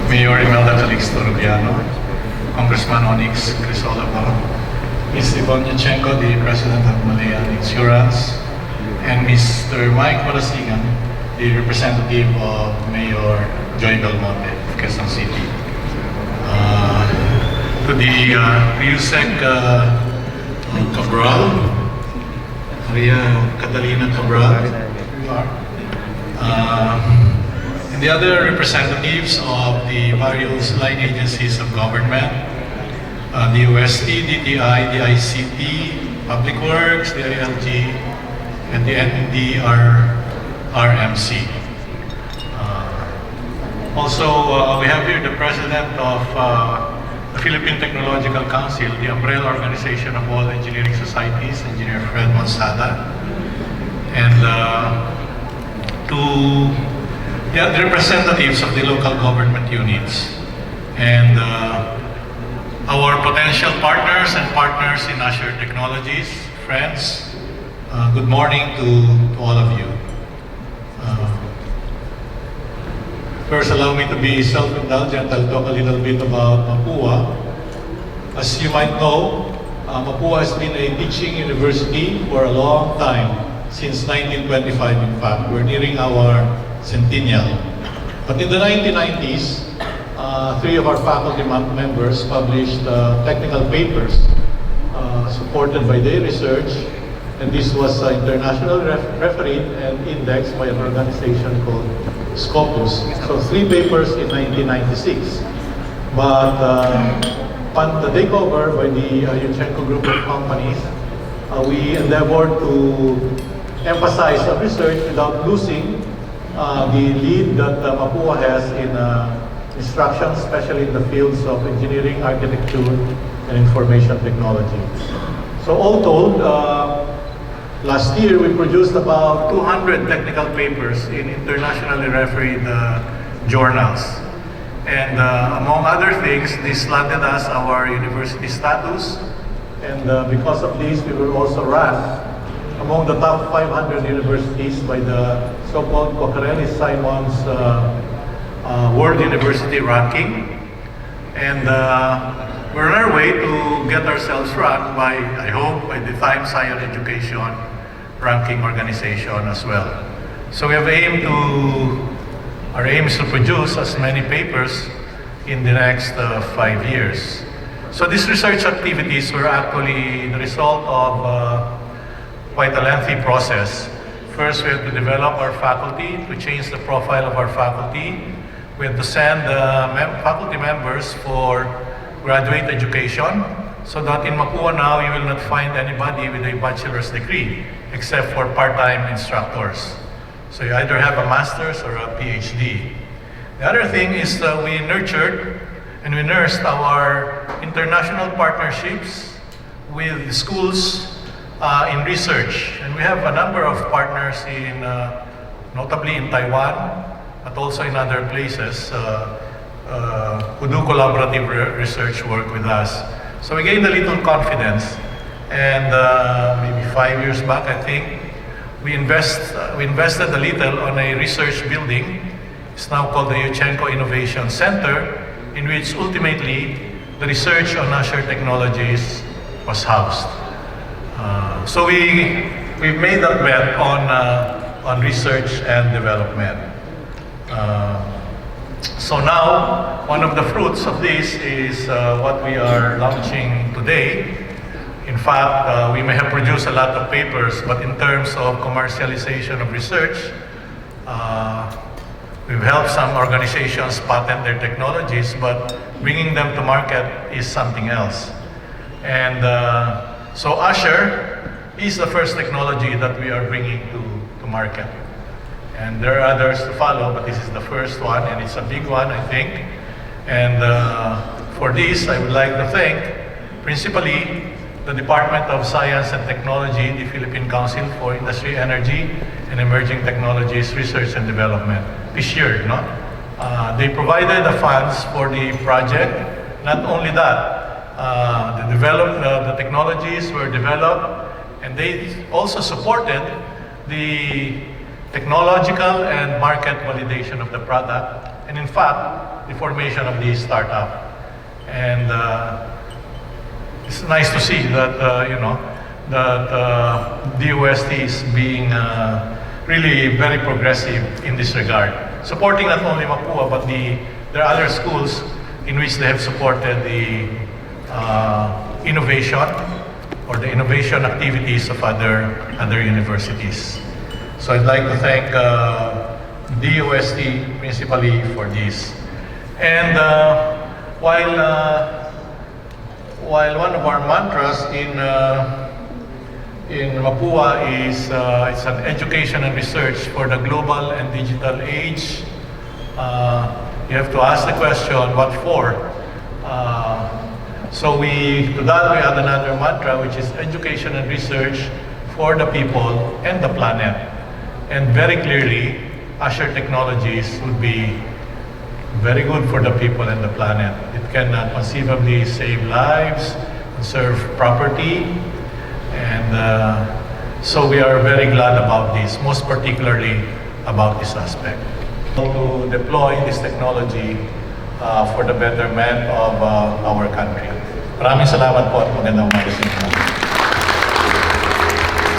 Mayor Reynaldo V, Congressman Onyx Crisolabo, Ms. Yvonne Yachenko, the President of Malayan Insurance, and Mr. Mike Malasigan, the representative of Mayor Joy Belmonte of Quezon City. To the USEC Cabral, Maria Catalina Cabral, and the other representatives of the various line agencies of government, the DOST-STII, DTI, the ICT, Public Works, the ILG, and the NDRMC. Also, we have here the President of the Philippine Technological Council, the umbrella organization of all engineering societies, Engineer Fred Monsada, and to the representatives of the local government units, and our potential partners and partners in USHER Technologies, friends, good morning to all of you. First, allow me to be self-indulgent. I'll talk a little bit about Mapua. As you might know, Mapua has been a teaching university for a long time, since 1925 in fact. We're nearing our centennial. But in the 1990s, three of our faculty members published technical papers supported by their research, and this was internationally refereed and indexed by an organization called Scopus. So 3 papers in 1996. But upon the takeover by the Yuchenko group of companies, we endeavored to emphasize on research without losing the lead that Mapua has in instruction, especially in the fields of engineering, architecture, and information technology. So all told, last year we produced about 200 technical papers in internationally refereed journals. And among other things, this landed us our university status. And because of this, we were also ranked among the top 500 universities by the so-called Cocarelli-Simons World University Ranking. And we're on our way to get ourselves ranked by, I hope, by the Times Higher Education ranking organization as well. So we have our aim is to produce as many papers in the next 5 years. So these research activities were actually the result of quite a lengthy process. First, we had to develop our faculty, to change the profile of our faculty. We had to send faculty members for graduate education, so that in Mapua now you will not find anybody with a bachelor's degree, except for part-time instructors. So you either have a master's or a PhD. The other thing is we nurtured and we nursed our international partnerships with schools in research. And we have a number of partners in, notably in Taiwan, but also in other places who do collaborative research work with us. So we gained a little confidence, and maybe 5 years back, I think, we invested a little on a research building. It's now called the Yuchenko Innovation Center, in which ultimately the research on USHER technologies was housed. So we've made that bet on research and development. So now, one of the fruits of this is what we are launching today. In fact, we may have produced a lot of papers, but in terms of commercialization of research, we've helped some organizations patent their technologies, but bringing them to market is something else. And so USHER is the first technology that we are bringing to market. And there are others to follow, but this is the first one, and it's a big one, I think. And for this, I would like to thank principally the Department of Science and Technology, the Philippine Council for Industry, Energy, and Emerging Technologies Research and Development. This year, they provided the funds for the project. Not only that, the technologies were developed, and they also supported the technological and market validation of the product. And and in fact, the formation of the startup. And it's nice to see that, DOST is being really very progressive in this regard. Supporting not only Mapua, but there are other schools in which they have supported the innovation or the innovation activities of other universities. So I'd like to thank DOST principally for this. And while one of our mantras in Mapua is it's an education and research for the global and digital age, you have to ask the question, what for? So to that we add another mantra, which is education and research for the people and the planet. And very clearly, USHER technologies would be very good for the people and the planet. It can conceivably save lives, conserve property, and so we are very glad about this, most particularly about this aspect. To deploy this technology for the betterment of our country. Maraming salamat po at magandang umaga sa inyo.